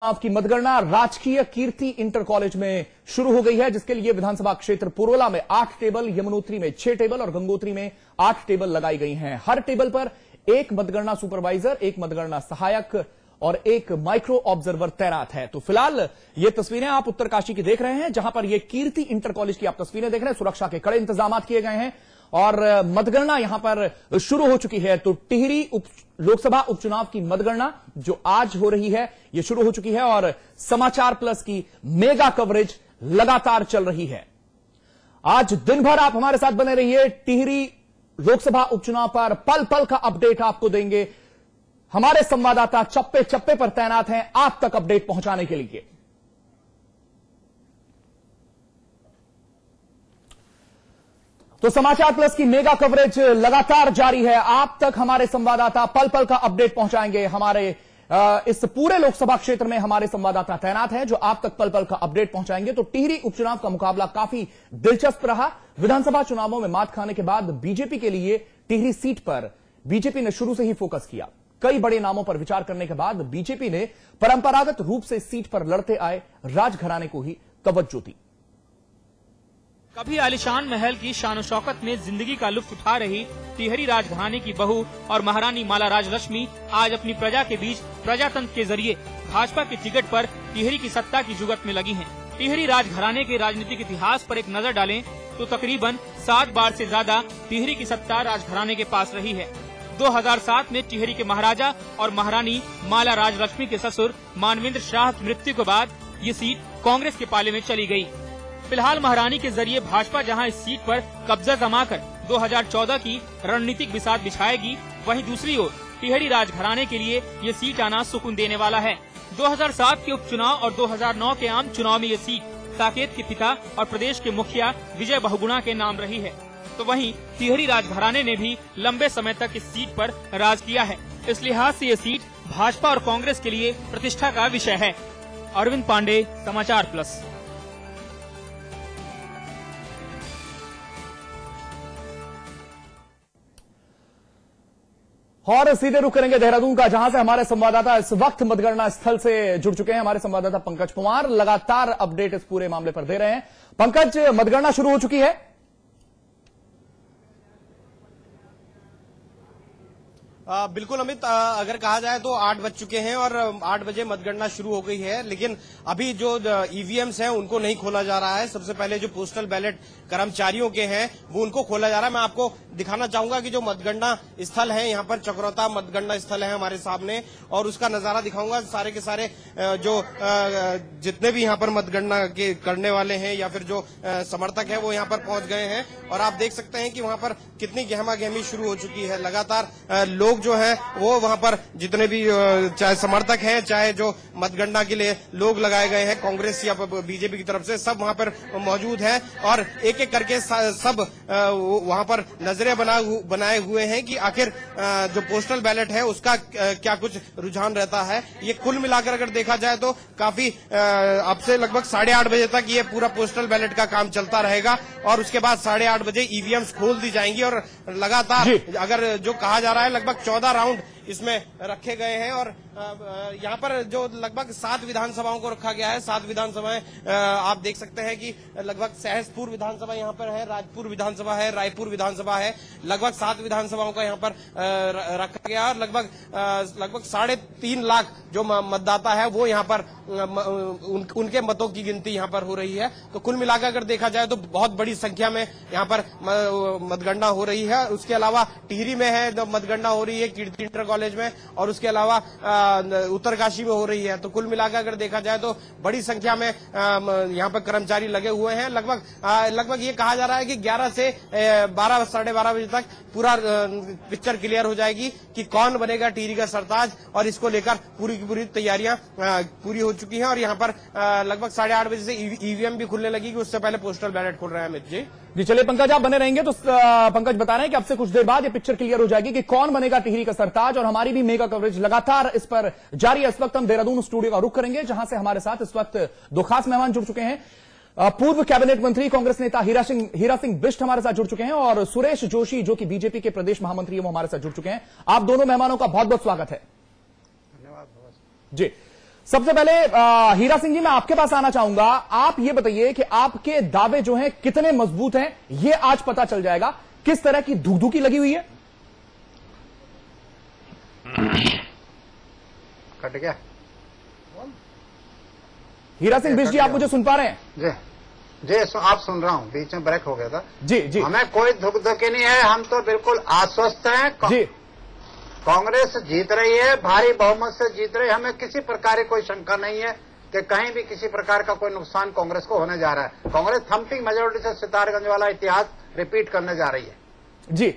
आपकी मतगणना राजकीय कीर्ति इंटर कॉलेज में शुरू हो गई है, जिसके लिए विधानसभा क्षेत्र पुरोला में 8 टेबल, यमुनोत्री में 6 टेबल और गंगोत्री में 8 टेबल लगाई गई हैं। हर टेबल पर एक मतगणना सुपरवाइजर, एक मतगणना सहायक और एक माइक्रो ऑब्जर्वर तैनात है। तो फिलहाल ये तस्वीरें आप उत्तरकाशी की देख रहे हैं, जहां पर ये कीर्ति इंटर कॉलेज की आप तस्वीरें देख रहे हैं। सुरक्षा के कड़े इंतजाम किए गए हैं और मतगणना यहां पर शुरू हो चुकी है। तो टिहरी लोकसभा उपचुनाव की मतगणना जो आज हो रही है, यह शुरू हो चुकी है और समाचार प्लस की मेगा कवरेज लगातार चल रही है। आज दिन भर आप हमारे साथ बने रहिए। टिहरी लोकसभा उपचुनाव पर पल पल का अपडेट आपको देंगे। हमारे संवाददाता चप्पे चप्पे पर तैनात हैं आप तक अपडेट पहुंचाने के लिए। तो समाचार प्लस की मेगा कवरेज लगातार जारी है। आप तक हमारे संवाददाता पल पल का अपडेट पहुंचाएंगे। हमारे इस पूरे लोकसभा क्षेत्र में हमारे संवाददाता तैनात हैं जो आप तक पल पल का अपडेट पहुंचाएंगे। तो टिहरी उपचुनाव का मुकाबला काफी दिलचस्प रहा। विधानसभा चुनावों में मात खाने के बाद बीजेपी के लिए टिहरी सीट पर बीजेपी ने शुरू से ही फोकस किया। कई बड़े नामों पर विचार करने के बाद बीजेपी ने परंपरागत रूप से सीट पर लड़ते आए राजघराने को ही तवज्जो दी। कभी आलिशान महल की शान शौकत में जिंदगी का लुत्फ उठा रही टिहरी राजघराने की बहू और महारानी माला राजलक्ष्मी आज अपनी प्रजा के बीच प्रजातंत्र के जरिए भाजपा के टिकट पर टिहरी की सत्ता की जुगत में लगी हैं। टिहरी राजघराने के राजनीतिक इतिहास पर एक नजर डालें तो तकरीबन 7 बार से ज्यादा टिहरी की सत्ता राजघराने के पास रही है। 2007 में टिहरी के महाराजा और महारानी माला राजलक्ष्मी के ससुर मानवेंद्र शाह की मृत्यु के बाद ये सीट कांग्रेस के पाले में चली गई। फिलहाल महारानी के जरिए भाजपा जहां इस सीट पर कब्जा जमाकर 2014 की रणनीतिक बिसात बिछाएगी, वहीं दूसरी ओर टिहरी राजघराने के लिए ये सीट आना सुकून देने वाला है। 2007 के उपचुनाव और 2009 के आम चुनाव में ये सीट साकेत के पिता और प्रदेश के मुखिया विजय बहुगुणा के नाम रही है। तो वहीं टिहरी राजघराने ने भी लंबे समय तक इस सीट पर राज किया है। इस लिहाज से ये सीट भाजपा और कांग्रेस के लिए प्रतिष्ठा का विषय है। अरविंद पांडे, समाचार प्लस। और सीधे रुख करेंगे देहरादून का, जहां से हमारे संवाददाता इस वक्त मतगणना स्थल से जुड़ चुके हैं। हमारे संवाददाता पंकज कुमार लगातार अपडेट इस पूरे मामले पर दे रहे हैं। पंकज, मतगणना शुरू हो चुकी है? बिल्कुल अमित, अगर कहा जाए तो 8 बज चुके हैं और 8 बजे मतगणना शुरू हो गई है, लेकिन अभी जो ईवीएम्स हैं उनको नहीं खोला जा रहा है। सबसे पहले जो पोस्टल बैलेट कर्मचारियों के हैं वो उनको खोला जा रहा है। मैं आपको दिखाना चाहूंगा कि जो मतगणना स्थल है, यहाँ पर चकरौता मतगणना स्थल है हमारे सामने, और उसका नजारा दिखाऊंगा। सारे के सारे जो जितने भी यहाँ पर मतगणना के करने वाले हैं या फिर जो समर्थक है वो यहाँ पर पहुंच गए हैं और आप देख सकते हैं कि वहाँ पर कितनी गहमा गहमी शुरू हो चुकी है। लगातार लोग जो है वो वहां पर जितने भी चाहे समर्थक हैं, चाहे जो मतगणना के लिए लोग लगाए गए हैं कांग्रेस या बीजेपी की तरफ से, सब वहां पर मौजूद हैं और एक एक करके सब वहां पर नजरें बनाए हुए हैं कि आखिर जो पोस्टल बैलेट है उसका क्या कुछ रुझान रहता है। ये कुल मिलाकर अगर देखा जाए तो काफी अब से लगभग 8:30 बजे तक ये पूरा पोस्टल बैलेट का काम चलता रहेगा और उसके बाद 8:30 बजे ईवीएम्स खोल दी जाएंगी और लगातार अगर जो कहा जा रहा है लगभग 14 राउंड इसमें रखे गए हैं और यहाँ पर जो लगभग 7 विधानसभाओं को रखा गया है। 7 विधानसभाएं आप देख सकते हैं कि लगभग सहसपुर विधानसभा यहाँ पर है, राजपुर विधानसभा है, रायपुर विधानसभा है। लगभग 7 विधानसभाओं का यहाँ पर रखा गया और लगभग 3.5 लाख जो मतदाता है वो यहाँ पर उनके मतों की गिनती यहाँ पर हो रही है। तो कुल मिलाकर अगर देखा जाए तो बहुत बड़ी संख्या में यहाँ पर मतगणना हो रही है। उसके अलावा टिहरी में है मतगणना हो रही है कीर्ति इंटर कॉलेज में, और उसके अलावा उत्तरकाशी में हो रही है। तो कुल मिलाकर अगर देखा जाए तो बड़ी संख्या में यहाँ पर कर्मचारी लगे हुए हैं। लगभग ये कहा जा रहा है कि 11 से 12 साढ़े 12 बजे तक पूरा पिक्चर क्लियर हो जाएगी कि कौन बनेगा टिहरी का सरताज, और इसको लेकर पूरी की पूरी तैयारियां पूरी हो चुकी हैं और यहाँ पर लगभग 8:30 बजे से ईवीएम भी खुलने लगी कि उससे पहले पोस्टल बैलेट खुल रहा है। अमित जी चलिए पंकज, आप बने रहेंगे तो पंकज बता रहे हैं कि अब से कुछ देर बाद ये पिक्चर क्लियर हो जाएगी कि कौन बनेगा टिहरी का सरताज, और हमारी भी मेगा कवरेज लगातार इस पर जारी है। इस वक्त हम देहरादून स्टूडियो का रुख करेंगे, जहां से हमारे साथ इस वक्त 2 खास मेहमान जुड़ चुके हैं। पूर्व कैबिनेट मंत्री कांग्रेस नेता हीरा सिंह बिष्ट हमारे साथ जुड़ चुके हैं और सुरेश जोशी जो कि बीजेपी के प्रदेश महामंत्री हैं वो हमारे साथ जुड़ चुके हैं। आप दोनों मेहमानों का बहुत बहुत स्वागत है। धन्यवाद जी। सबसे पहले हीरा सिंह जी, मैं आपके पास आना चाहूंगा। आप ये बताइए कि आपके दावे जो हैं कितने मजबूत हैं, ये आज पता चल जाएगा। किस तरह की धुकधुकी लगी हुई है? कट गया। हीरा सिंह बिष्ट जी, आप मुझे सुन पा रहे हैं? जी आप सुन रहा हूँ, बीच में ब्रेक हो गया था। जी जी, हमें कोई धुकधुकी नहीं है, हम तो बिल्कुल आश्वस्त हैं। जी, कांग्रेस जीत रही है, भारी बहुमत से जीत रही है। हमें किसी प्रकार की कोई शंका नहीं है कि कहीं भी किसी प्रकार का कोई नुकसान कांग्रेस को होने जा रहा है। कांग्रेस थम्पिंग मेजोरिटी से सितारगंज वाला इतिहास रिपीट करने जा रही है। जी,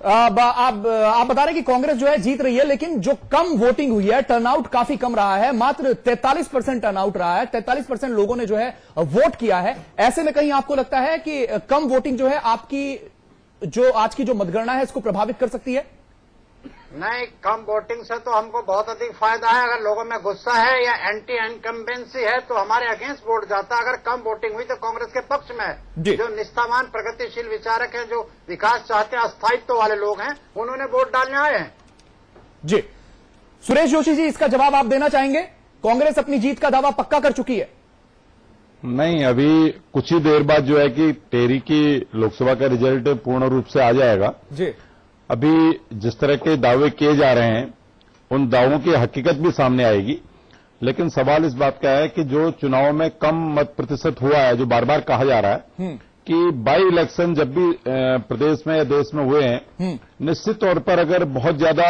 आप बता रहे हैं कि कांग्रेस जो है जीत रही है, लेकिन जो कम वोटिंग हुई है, टर्नआउट काफी कम रहा है, मात्र 43% टर्नआउट रहा है। 43% लोगों ने जो है वोट किया है। ऐसे में कहीं आपको लगता है कि कम वोटिंग जो है आपकी जो आज की जो मतगणना है इसको प्रभावित कर सकती है? नहीं, कम वोटिंग से तो हमको बहुत अधिक फायदा है। अगर लोगों में गुस्सा है या एंटी इनकम्बेंसी है तो हमारे अगेंस्ट वोट जाता है। अगर कम वोटिंग हुई तो कांग्रेस के पक्ष में है। जो निष्ठावान प्रगतिशील विचारक हैं, जो विकास चाहते हैं, अस्थायित्व वाले लोग हैं, उन्होंने वोट डालने आए हैं। जी, सुरेश जोशी जी, इसका जवाब आप देना चाहेंगे? कांग्रेस अपनी जीत का दावा पक्का कर चुकी है? नहीं, अभी कुछ ही देर बाद जो है कि टेहरी की लोकसभा का रिजल्ट पूर्ण रूप से आ जाएगा। जी, अभी जिस तरह के दावे किए जा रहे हैं उन दावों की हकीकत भी सामने आएगी, लेकिन सवाल इस बात का है कि जो चुनाव में कम मत प्रतिशत हुआ है, जो बार बार कहा जा रहा है कि बाई इलेक्शन जब भी प्रदेश में या देश में हुए हैं, निश्चित तौर पर अगर बहुत ज्यादा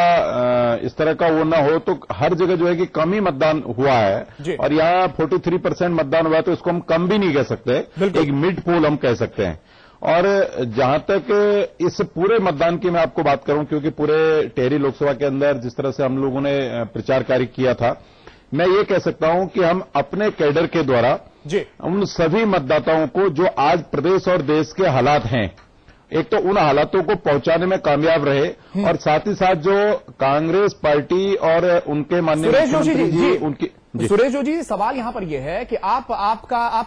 इस तरह का वो न हो तो हर जगह जो है कि कम ही मतदान हुआ है। और यहाँ 43% मतदान हुआ है, तो इसको हम कम भी नहीं कह सकते, एक मिड पोल हम कह सकते हैं। और जहां तक इस पूरे मतदान की मैं आपको बात करूं, क्योंकि पूरे टेहरी लोकसभा के अंदर जिस तरह से हम लोगों ने प्रचार कार्य किया था, मैं ये कह सकता हूं कि हम अपने कैडर के द्वारा उन सभी मतदाताओं को जो आज प्रदेश और देश के हालात हैं, एक तो उन हालातों को पहुंचाने में कामयाब रहे, और साथ ही साथ जो कांग्रेस पार्टी और उनके माननीय मुख्यमंत्री जी उनकी सुरेश जोशी जी, सवाल यहां पर यह है कि आप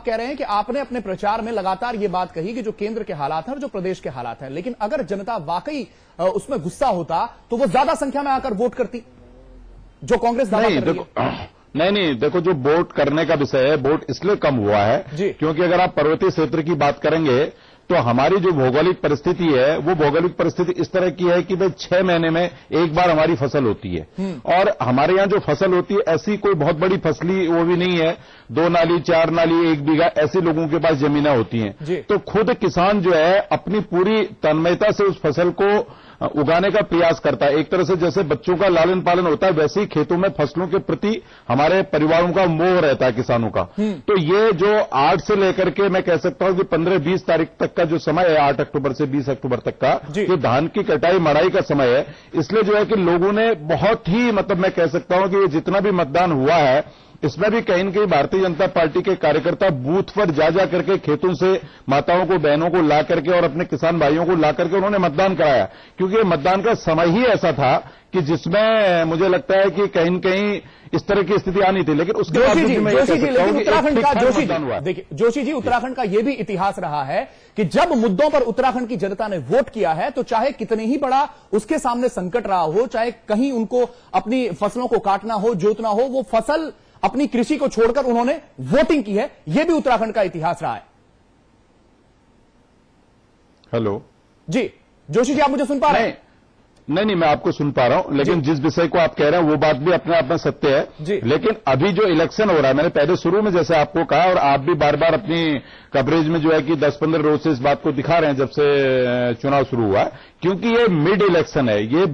कह रहे हैं कि आपने अपने प्रचार में लगातार ये बात कही कि जो केंद्र के हालात हैं और जो प्रदेश के हालात हैं, लेकिन अगर जनता वाकई उसमें गुस्सा होता तो वो ज्यादा संख्या में आकर वोट करती, जो कांग्रेस दावा कर रही है। नहीं, देखो, जो वोट करने का विषय है, वोट इसलिए कम हुआ है क्योंकि अगर आप पर्वतीय क्षेत्र की बात करेंगे तो हमारी जो भौगोलिक परिस्थिति है, वो भौगोलिक परिस्थिति इस तरह की है कि भाई 6 महीने में एक बार हमारी फसल होती है। और हमारे यहाँ जो फसल होती है, ऐसी कोई बहुत बड़ी फसली वो भी नहीं है, 2 नाली 4 नाली 1 बीघा ऐसे लोगों के पास जमीनें होती हैं। तो खुद किसान जो है अपनी पूरी तन्मयता से उस फसल को उगाने का प्रयास करता है। एक तरह से जैसे बच्चों का लालन पालन होता है, वैसे ही खेतों में फसलों के प्रति हमारे परिवारों का मोह रहता है, किसानों का। तो ये जो 8 से लेकर के मैं कह सकता हूं कि 15-20 तारीख तक का जो समय है, 8 अक्टूबर से 20 अक्टूबर तक का, ये धान की कटाई मड़ाई का समय है। इसलिए जो है कि लोगों ने बहुत ही मैं कह सकता हूं कि ये जितना भी मतदान हुआ है, इसमें भी कहीं न कहीं भारतीय जनता पार्टी के कार्यकर्ता बूथ पर जा करके खेतों से माताओं को, बहनों को ला करके और अपने किसान भाइयों को ला करके उन्होंने मतदान कराया, क्योंकि मतदान का समय ही ऐसा था कि जिसमें मुझे लगता है कि कहीं न कहीं इस तरह की स्थिति आनी थी। लेकिन उसके बाद जोशी जी, उत्तराखंड का यह भी इतिहास रहा है कि जब मुद्दों पर उत्तराखंड की जनता ने वोट किया है, तो चाहे कितने ही बड़ा उसके सामने संकट रहा हो, चाहे कहीं उनको अपनी फसलों को काटना हो, जोतना हो, वो फसल अपनी कृषि को छोड़कर उन्होंने वोटिंग की है। यह भी उत्तराखंड का इतिहास रहा है। हेलो जी, जोशी जी, आप मुझे सुन पा रहे हैं? नहीं, मैं आपको सुन पा रहा हूं, लेकिन जिस विषय को आप कह रहे हैं वो बात भी अपने आप में सत्य है। लेकिन अभी जो इलेक्शन हो रहा है, मैंने पहले शुरू में जैसे आपको कहा, और आप भी बार बार अपनी कवरेज में जो है कि 10-15 रोज से इस बात को दिखा रहे हैं जब से चुनाव शुरू हुआ है, क्योंकि ये मिड इलेक्शन है, ये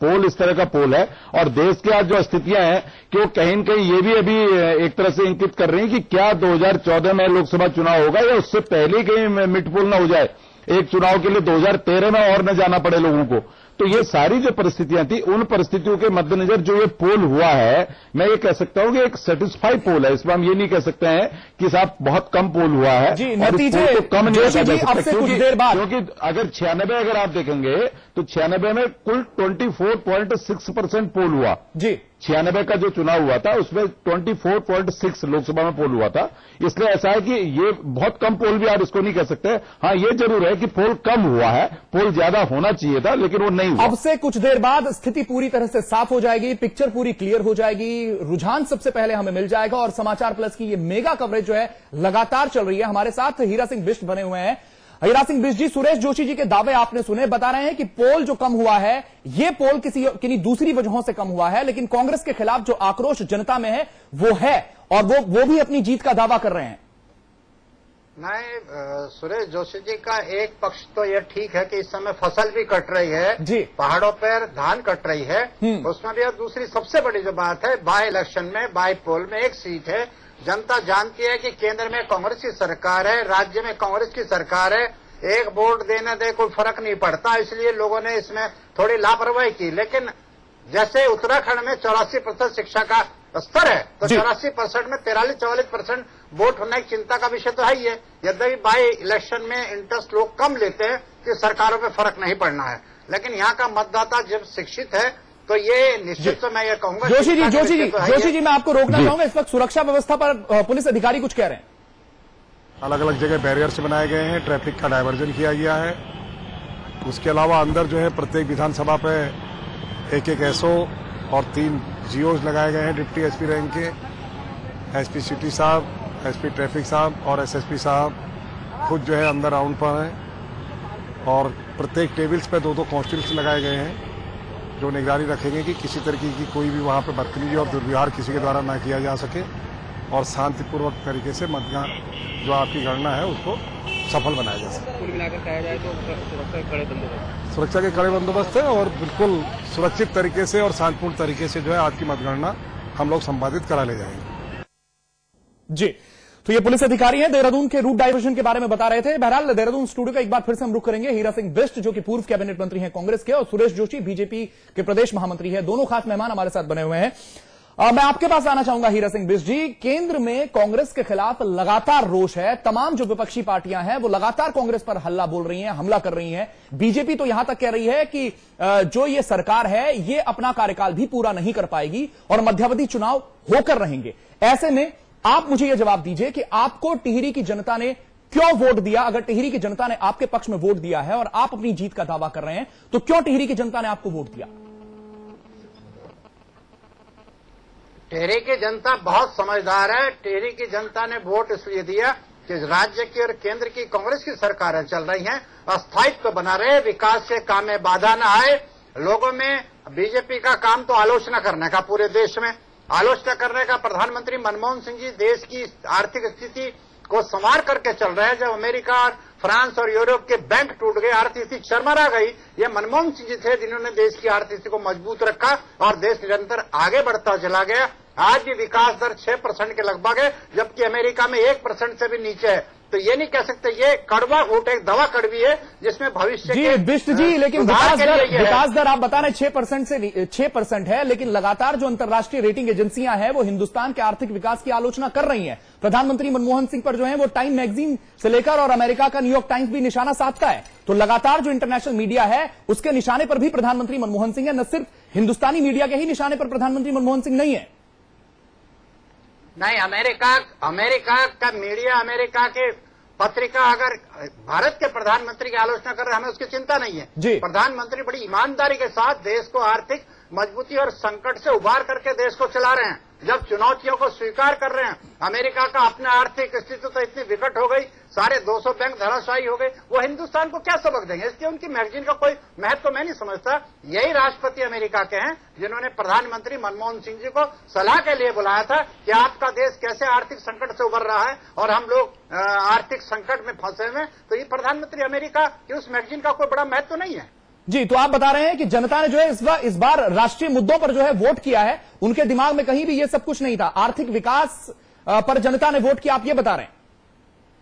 पोल इस तरह का पोल है। और देश की आज जो स्थितियां हैं कि वो कहीं न कहीं ये भी अभी एक तरह से इंगित कर रही है कि क्या 2014 में लोकसभा चुनाव होगा या उससे पहले कहीं मिड पोल न हो जाए, एक चुनाव के लिए 2013 में और न जाना पड़े लोगों को। तो ये सारी जो परिस्थितियां थी, उन परिस्थितियों के मद्देनजर जो ये पोल हुआ है, मैं ये कह सकता हूं कि एक सेटिस्फाइड पोल है। इसमें हम ये नहीं कह सकते हैं कि साहब बहुत कम पोल हुआ है, जी, और नतीजे तो कम नहीं जोशी जी, अब से कुछ देर बाद, क्योंकि अगर 96 अगर आप देखेंगे तो 96 में कुल 24.6% पोल हुआ। जी, 96 का जो चुनाव हुआ था उसमें 24.6 लोकसभा में पोल हुआ था। इसलिए ऐसा है कि ये बहुत कम पोल भी आप इसको नहीं कह सकते। हाँ, ये जरूर है कि पोल कम हुआ है, पोल ज्यादा होना चाहिए था लेकिन वो नहीं हुआ। अब से कुछ देर बाद स्थिति पूरी तरह से साफ हो जाएगी, पिक्चर पूरी क्लियर हो जाएगी, रुझान सबसे पहले हमें मिल जाएगा और समाचार प्लस की ये मेगा कवरेज जो है लगातार चल रही है। हमारे साथ हीरा सिंह बिष्ट बने हुए हैं। हीरा सिंह बिष्ट जी, सुरेश जोशी जी के दावे आपने सुने, बता रहे हैं कि पोल जो कम हुआ है ये पोल किसी दूसरी वजहों से कम हुआ है, लेकिन कांग्रेस के खिलाफ जो आक्रोश जनता में है वो है और वो भी अपनी जीत का दावा कर रहे हैं। नहीं, सुरेश जोशी जी का एक पक्ष तो ये ठीक है कि इस समय फसल भी कट रही है जी, पहाड़ों पर धान कट रही है, उसमें भी। और दूसरी सबसे बड़ी जो बात है, बाय इलेक्शन में बाय पोल में एक सीट है। जनता जानती है कि केंद्र में कांग्रेस की सरकार है, राज्य में कांग्रेस की सरकार है, एक वोट देने दे कोई फर्क नहीं पड़ता, इसलिए लोगों ने इसमें थोड़ी लापरवाही की। लेकिन जैसे उत्तराखंड में 84% शिक्षा का स्तर है, तो 84% में 43-44% वोट होने की चिंता का विषय तो है ही है। यद्यपि बाई इलेक्शन में इंटरेस्ट लोग कम लेते हैं कि सरकारों पे फर्क नहीं पड़ना है, लेकिन यहाँ का मतदाता जब शिक्षित है तो ये निश्चित तो मैं ये कहूंगा। जोशी जी मैं आपको रोकना चाहूंगा, इस वक्त सुरक्षा व्यवस्था पर पुलिस अधिकारी कुछ कह रहे हैं। अलग अलग जगह बैरियर्स बनाए गए हैं, ट्रैफिक का डायवर्जन किया गया है। उसके अलावा अंदर जो है प्रत्येक विधानसभा पे एक एसओ और 3 जीओज लगाए गए हैं डिप्टी एसपी रैंक के। एसपी सिटी साहब, एसपी ट्रैफिक साहब और एसएसपी साहब खुद जो है अंदर राउंड पर हैं और प्रत्येक टेबल्स पे 2-2 कांस्टेबल्स लगाए गए हैं जो निगरानी रखेंगे कि किसी तरीके की कोई भी वहाँ पे बदतमीजी और दुर्व्यवहार किसी के द्वारा ना किया जा सके और शांतिपूर्वक तरीके से मतदान जो आपकी गणना है उसको सफल बनाया जा सके। कुल मिलाकर कहा जाए तो सुरक्षा के कड़े बंदोबस्त है और बिल्कुल सुरक्षित तरीके से और शांतिपूर्ण तरीके से जो है आज की मतगणना हम लोग संपादित करा ले जाएंगे। जी, तो ये पुलिस अधिकारी हैं, देहरादून के रूट डाइवर्जन के बारे में बता रहे थे। बहरहाल देहरादून स्टूडियो का एक बार फिर से हम रुख करेंगे। हीरा सिंह बिष्ट जो कि पूर्व कैबिनेट मंत्री हैं कांग्रेस के, और सुरेश जोशी बीजेपी के प्रदेश महामंत्री हैं, दोनों खास मेहमान हमारे साथ बने हुए हैं। मैं आपके पास आना चाहूंगा हीरा सिंह बिष्ट जी। केंद्र में कांग्रेस के खिलाफ लगातार रोष है, तमाम जो विपक्षी पार्टियां हैं वो लगातार कांग्रेस पर हल्ला बोल रही हैं, हमला कर रही हैं। बीजेपी तो यहां तक कह रही है कि जो ये सरकार है ये अपना कार्यकाल भी पूरा नहीं कर पाएगी और मध्यावधि चुनाव होकर रहेंगे। ऐसे में आप मुझे यह जवाब दीजिए कि आपको टिहरी की जनता ने क्यों वोट दिया? अगर टिहरी की जनता ने आपके पक्ष में वोट दिया है और आप अपनी जीत का दावा कर रहे हैं, तो क्यों टिहरी की जनता ने आपको वोट दिया? टिहरी की जनता बहुत समझदार है। टिहरी की जनता ने वोट इसलिए दिया कि राज्य की और केंद्र की कांग्रेस की सरकारें चल रही हैं, अस्थायित्व बना रहे, विकास के काम में बाधा न आए। लोगों में बीजेपी का काम तो आलोचना करने का, पूरे देश में आलोचना करने का। प्रधानमंत्री मनमोहन सिंह जी देश की आर्थिक स्थिति को संवार करके चल रहे हैं। जब अमेरिका और फ्रांस और यूरोप के बैंक टूट गए, आर्थिक स्थिति चरमरा गई, ये मनमोहन सिंह जी थे जिन्होंने देश की आर्थिक स्थिति को मजबूत रखा और देश निरंतर आगे बढ़ता चला गया। आज भी विकास दर 6% के लगभग है, जबकि अमेरिका में 1% से भी नीचे है। तो ये नहीं कह सकते, ये कड़वा वोट एक दवा कड़वी है जिसमें भविष्य जी बिष्ट जी, लेकिन विकास दर आप बता रहे 6% है, लेकिन लगातार जो अंतर्राष्ट्रीय रेटिंग एजेंसियां हैं वो हिंदुस्तान के आर्थिक विकास की आलोचना कर रही हैं। प्रधानमंत्री मनमोहन सिंह पर जो है वो टाइम मैगजीन से लेकर और अमेरिका का न्यूयॉर्क टाइम्स भी निशाना साधता है। तो लगातार जो इंटरनेशनल मीडिया है उसके निशाने पर भी प्रधानमंत्री मनमोहन सिंह है, न सिर्फ हिंदुस्तानी मीडिया के ही निशाने पर प्रधानमंत्री मनमोहन सिंह नहीं है। नहीं, अमेरिका का मीडिया, अमेरिका के पत्रिका अगर भारत के प्रधानमंत्री की आलोचना कर रहे हैं, हमें उसकी चिंता नहीं है। प्रधानमंत्री बड़ी ईमानदारी के साथ देश को आर्थिक मजबूती और संकट से उबार करके देश को चला रहे हैं। जब चुनौतियों को स्वीकार कर रहे हैं, अमेरिका का अपना आर्थिक स्थिति तो इतनी विकट हो गई, सारे 200 बैंक धराशायी हो गए, वो हिंदुस्तान को क्या सबक देंगे? इसलिए उनकी मैगजीन का कोई महत्व मैं नहीं समझता। यही राष्ट्रपति अमेरिका के हैं जिन्होंने प्रधानमंत्री मनमोहन सिंह जी को सलाह के लिए बुलाया था कि आपका देश कैसे आर्थिक संकट से उबर रहा है और हम लोग आर्थिक संकट में फंसे हुए। तो ये प्रधानमंत्री अमेरिका की उस मैगजीन का कोई बड़ा महत्व नहीं है। जी, तो आप बता रहे हैं कि जनता ने जो है इस बार राष्ट्रीय मुद्दों पर जो है वोट किया है, उनके दिमाग में कहीं भी ये सब कुछ नहीं था, आर्थिक विकास पर जनता ने वोट किया, आप ये बता रहे हैं?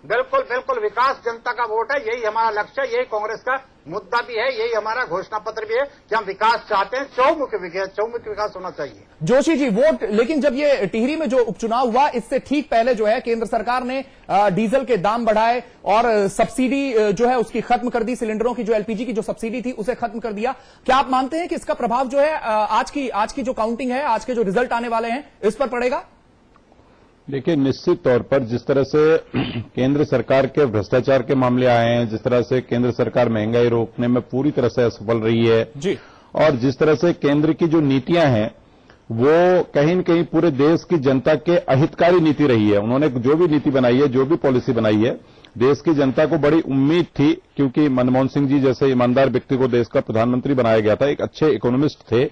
बिल्कुल बिल्कुल, विकास जनता का वोट है, यही हमारा लक्ष्य है, यही कांग्रेस का मुद्दा भी है, यही हमारा घोषणा पत्र भी है कि हम विकास चाहते हैं, चौमुखी विकास होना चाहिए। जोशी जी, वोट लेकिन जब ये टिहरी में जो उपचुनाव हुआ इससे ठीक पहले जो है केंद्र सरकार ने डीजल के दाम बढ़ाए और सब्सिडी जो है उसकी खत्म कर दी, सिलेंडरों की जो एलपीजी की जो सब्सिडी थी उसे खत्म कर दिया। क्या आप मानते हैं कि इसका प्रभाव जो है आज की जो काउंटिंग है, आज के जो रिजल्ट आने वाले हैं, इस पर पड़ेगा? देखिए, निश्चित तौर पर जिस तरह से केंद्र सरकार के भ्रष्टाचार के मामले आए हैं, जिस तरह से केंद्र सरकार महंगाई रोकने में पूरी तरह से असफल रही है जी, और जिस तरह से केंद्र की जो नीतियां हैं वो कहीं न कहीं पूरे देश की जनता के अहितकारी नीति रही है। उन्होंने जो भी नीति बनाई है, जो भी पॉलिसी बनाई है, देश की जनता को बड़ी उम्मीद थी, क्योंकि मनमोहन सिंह जी जैसे ईमानदार व्यक्ति को देश का प्रधानमंत्री बनाया गया था, एक अच्छे इकोनॉमिस्ट थे,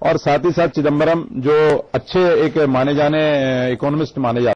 और साथ ही साथ चिदम्बरम जो अच्छे एक माने जाने इकोनॉमिस्ट माने जाते